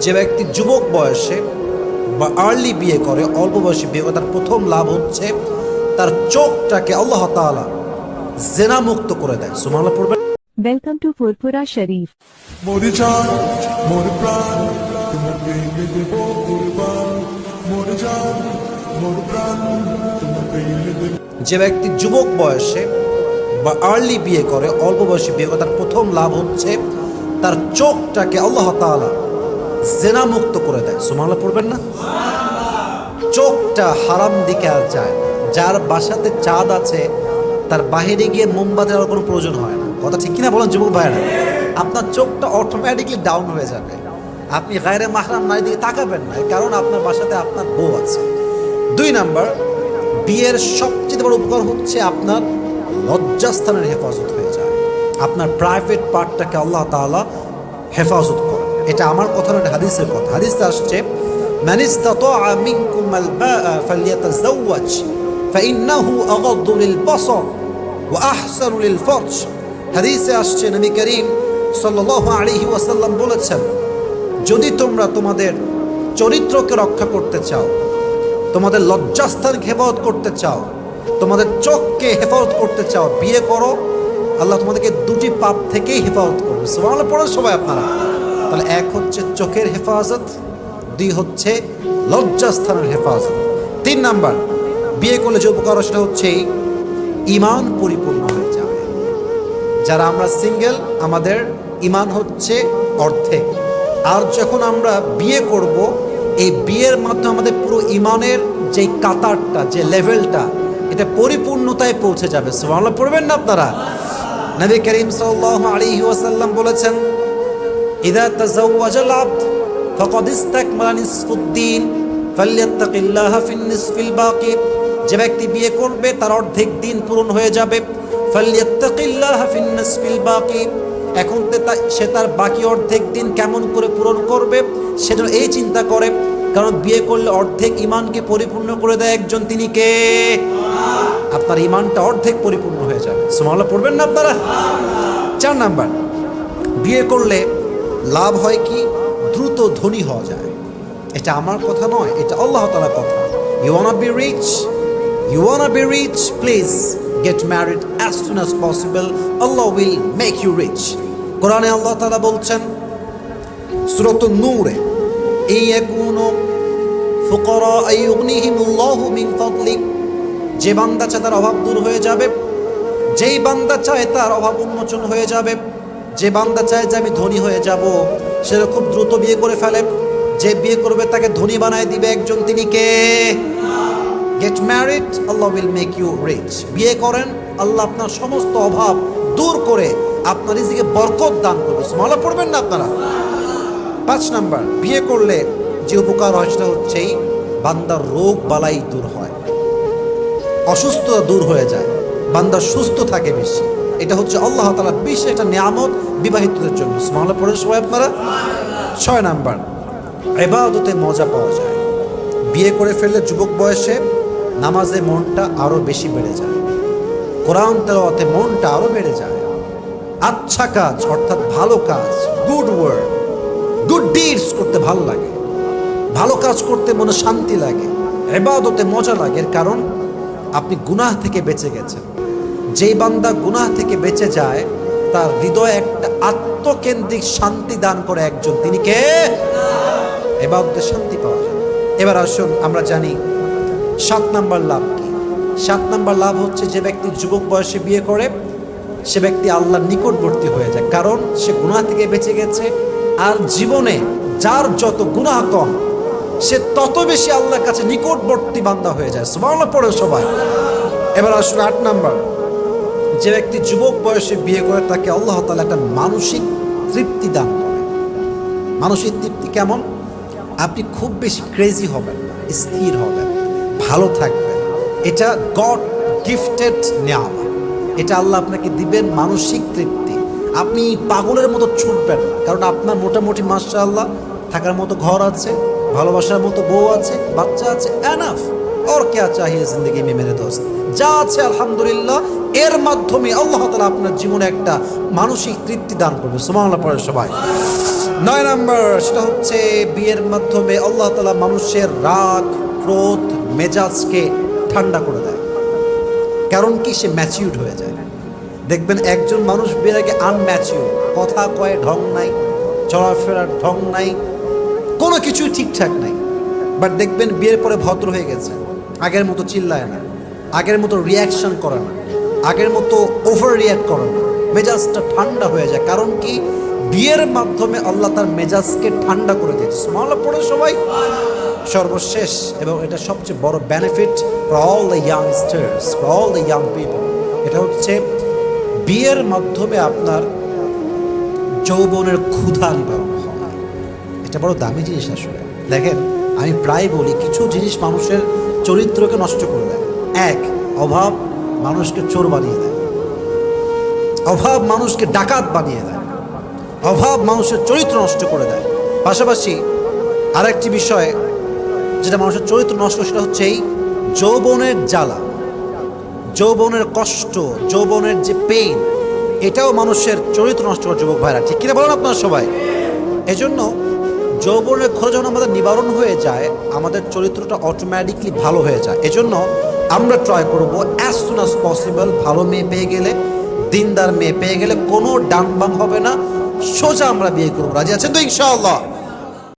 যে ব্যক্তি যুবক বয়সে বা আর্লি বিয়ে করে, অল্প বয়সে বিয়ে করে, তার প্রথম লাভ হচ্ছে তার চোখটাকে আল্লাহ তাআলা জেনা মুক্ত করে দেয়। সুবহানাল্লাহ পড়বেন। Welcome to Purpura Sharif. মোরে জান মোর প্রাণ তোমার প্রেমে দেব কুরবান, মোরে জান মোর প্রাণ তোমার প্রেমে দেব। যে ব্যক্তি যুবক বয়সে বা আর্লি বিয়ে করে, অল্প বয়সে বিয়ে করে, তার প্রথম লাভ হচ্ছে তার চোখটাকে আল্লাহ তাআলা জেনা মুক্ত করে দেয়। সুবহানাল্লাহ পড়বেন না? চোখটা হারাম দিকে আর যায়। যার বাসাতে চাঁদ আছে তার বাহিরে গিয়ে মোমবাতি আর কোনো প্রয়োজন হয় না। কথা ঠিক কিনা বলেন যুবক ভাইরা? আপনার চোখটা অটোমেটিকলি ডাউন হয়ে যাবে। আপনি গায়রে মাহরাম নারীর দিকে তাকাবেন না, কারণ আপনার বাসাতে আপনার বউ আছে। 2 নাম্বার, বিয়ের সবচেয়ে বড় উপকার হচ্ছে আপনার লজ্জাস্থানের হেফাজত হয়ে যায়। আপনার প্রাইভেট পার্টটাকে আল্লাহ তাআলা হেফাজত করে। এটা আমার কথা না, হাদিসের কথা। হাদিসে আসছে মান ইসতাতাআ মিনকুমাল বাআ ফালইয়াতাযাওয়াজ ফাইন্নাহু আগাদ্দু লিল বাসার ওয়া আহসানু লিল ফারজ। হাদিসে আসছে নবী করিম সাল্লাল্লাহু আলাইহি ওয়াসাল্লাম বলেছেন, যদি তোমরা তোমাদের চরিত্রকে রক্ষা করতে চাও, তোমাদের লজ্জাস্থানকে হেফাজত করতে চাও, তোমাদের চোখকে হেফাজত করতে চাও, বিয়ে করো। আল্লাহ তোমাদেরকে 2টি পাপ থেকেই হেফাজত করবে। সুবহানাল্লাহ পড়েন সবাই আপনারা। তাহলে 1 হচ্ছে চোখের হেফাজত, 2 হচ্ছে লজ্জাস্থানের হেফাজত। 3 নাম্বার, বিয়ে করলে যে উপকার সেটা হচ্ছে ঈমান পরিপূর্ণ হয়ে যাবে। যারা আমরা সিঙ্গেল, আমাদের ঈমান হচ্ছে অর্ধেক। আর যখন আমরা বিয়ে করব, এই বিয়ের মাধ্যমে আমাদের পুরো ঈমানের যে কাতারটা, যে লেভেলটা, এটা পরিপূর্ণতায় পৌঁছে যাবে। সুবহানাল্লাহ পড়বেন না আপনারা? নবী করিম সাল্লাল্লাহু আলাইহি ওয়াসাল্লাম বলেছেন, ইযা তাযাওয়াজাল আবদ ফাকাদ ইসতাকমালা নিসফুদ্দীন ফালইয়াত্তাকিল্লাহা ফিন নিসফিল বাকি। যে ব্যক্তি বিয়ে করবে তার অর্ধেক দিন পূরণ হয়ে যাবে। ফালইয়াত্তাকিল্লাহা ফিন নিসফিল বাকি। এখন সে তার বাকি অর্ধেক দিন কেমন করে পূরণ করবে সেটা এই চিন্তা করে, কারণ বিয়ে করলে অর্ধেক ঈমানকে পরিপূর্ণ করে দেয় একজন, তিনি কে? আপনার ঈমানটা অর্ধেক পরিপূর্ণ হয়ে যাবে। সুবহানাল্লাহ পড়বেন না আপনারা? 4 নাম্বার, বিয়ে করলে লাভ হয় কি? দ্রুত ধনী হওয়া যায়। এটা আমার কথা নয়, এটা আল্লাহ তাআলার কথা। You wanna be rich, you wanna be rich, please get married as soon as possible. Allah will make you rich. কোরআনে আল্লাহ তাআলা বলছেন সূরাতুন নূরে, ইয়াকুনু ফুকারা আইয়ুগনিহিমুল্লাহু মিন ফাদলি। যে বান্দা চায় তার অভাব দূর হয়ে যাবে, যেই বান্দা চায় তার অভাব উন্মোচন হয়ে যাবে, যে বান্দা চায় যে আমি ধনী হয়ে যাব, সে খুব দ্রুত বিয়ে করে ফেলে। যে বিয়ে করবে তাকে ধনী বানায় দিবে একজন, তিনি কে? Get married, Allah will make you rich. বিয়ে করেন, আল্লাহ আপনার সমস্ত অভাব দূর করে আপনার রিজিকে বরকত দান করবে। সুবহানাল্লাহ পড়বেন না আপনারা? 5 নাম্বার, বিয়ে করলে যে উপকার হয় সেটা হচ্ছে বান্দার রোগ বালাই দূর হয়, অসুস্থতা দূর হয়ে যায়, বান্দা সুস্থ থাকে বেশি। এটা হচ্ছে আল্লাহ তাআলার বিশেষ একটা নিয়ামত বিবাহিতদের জন্য। সুবহানাল্লাহ পড়েন সবাই আপনারা? 6 নাম্বার, ইবাদতে মজা পাওয়া যায়। বিয়ে করে ফেললে যুবক বয়সে নামাজে মনটা আরো বেশি বেড়ে যায়, কোরআন তেলাওয়াতে মনটা আরো বেড়ে যায়। আচ্ছা কাজ অর্থাৎ ভালো কাজ, গুড ওয়ার্ক, গুড ডিডস করতে ভালো লাগে, ভালো কাজ করতে মনে শান্তি লাগে, ইবাদতে মজা লাগে। এর কারণ আপনি গুনাহ থেকে বেঁচে গেছেন। যেই বান্দা গুনাহ থেকে বেঁচে যায় তার হৃদয়ে একটা আত্মকেন্দ্রিক শান্তি দান করে একজন, তিনি কে? ইবাদতে শান্তি পাওয়া যায়। এবার আসুন আমরা জানি 7 নাম্বার লাভ কি। 7 নাম্বার লাভ হচ্ছে যে ব্যক্তি যুবক বয়সে বিয়ে করে সে ব্যক্তি আল্লাহর নিকটবর্তী হয়ে যায়, কারণ সে গুনাহ থেকে বেঁচে গেছে। আর জীবনে যার যত গুনাহ কম সে তত বেশি আল্লাহর কাছে নিকটবর্তী বান্দা হয়ে যায়। সুবহানাল্লাহ পড়ে সবাই। এবার আসুন 8 নাম্বার, যে ব্যক্তি যুবক বয়সে বিয়ে করে তাকে আল্লাহ তাআলা একটা মানসিক তৃপ্তি দান করে। মানসিক তৃপ্তি কেমন? আপনি খুব বেশি ক্রেজি হবেন না, স্থির হবেন, ভালো থাকবেন। এটা গড গিফটেড নিয়ামত। এটা আল্লাহ আপনাকে দিবেন মানসিক তৃপ্তি। আপনি পাগলের মতো ছুটবেন না, কারণ আপনার মোটামুটি মাশাআল্লাহ থাকার মতো ঘর আছে, ভালোবাসার মতো বউ আছে, বাচ্চা আছে, এনাফ। और क्या चाहिए जिंदगी में मेरे दोस्त? যা আছে আলহামদুলিল্লাহ, এর মাধ্যমে আল্লাহ তাআলা আপনার জীবনে একটা মানসিক তৃপ্তি দান করবে। সুবহানাল্লাহ পড়ে সবাই। 9 নাম্বার, সেটা হচ্ছে বিয়ের মাধ্যমে আল্লাহ তাআলা মানুষের রাগ, ক্রোধ, মেজাজকে ঠান্ডা করে দেয়। কারণ কি? সে ম্যাচিউরড হয়ে যায়। দেখবেন একজন মানুষ বিয়ের আগে আনম্যাচিউর, কথা কয়ে ঢং নাই, চলাফেরার ঢং নাই, কোনো কিছুই ঠিকঠাক নাই। বাট দেখবেন বিয়ের পরে ভদ্র হয়ে গেছে, আগের মতো চিল্লায় না, আগের মতো রিয়াকশন করে না, আগের মতো ওভার রিয়াক্ট করে না, মেজাজটা ঠান্ডা হয়ে যায়। কারণ কি? বিয়ের মাধ্যমে আল্লাহ তার মেজাজকে ঠান্ডা করে দিয়েছে। সুবহানাল্লাহ পড়ে সবাই। সর্বশেষ এবং এটা সবচেয়ে বড় benefit for all the youngsters, for all the young people, এটা হচ্ছে বিয়ের মাধ্যমে আপনার যৌবনের ক্ষুধা নিবারণ হয়। এটা বড় দামি জিনিস আসলে। দেখেন, আমি প্রায় বলি কিছু জিনিস মানুষের চরিত্রকে নষ্ট করে দেয়। এক, অভাব মানুষকে চোর বানিয়ে দেয়, অভাব মানুষকে ডাকাত বানিয়ে দেয়, অভাব মানুষের চরিত্র নষ্ট করে দেয়। পাশাপাশি আরেকটি বিষয় যেটা মানুষের চরিত্র নষ্ট, সেটা হচ্ছে এই যৌবনের জ্বালা, যৌবনের কষ্ট, যৌবনের যে পেইন, এটাও মানুষের চরিত্র নষ্ট করে। যুবক ভাইরা, ঠিক কিনা বলেন আপনারা সবাই? এজন্য যৌবনের ক্ষোধ যখন আমাদের নিবারণ হয়ে যায়, আমাদের চরিত্রটা অটোমেটিকলি ভালো হয়ে যায়। এজন্য আমরা ট্রাই করবো অ্যাজ সুন অ্যাজ পসিবল, ভালো মেয়ে পেয়ে গেলে, দিনদার মেয়ে পেয়ে গেলে কোনো ডান বাম হবে না, সোজা আমরা বিয়ে করবো। রাজি আছেন তো ইনশাআল্লাহ?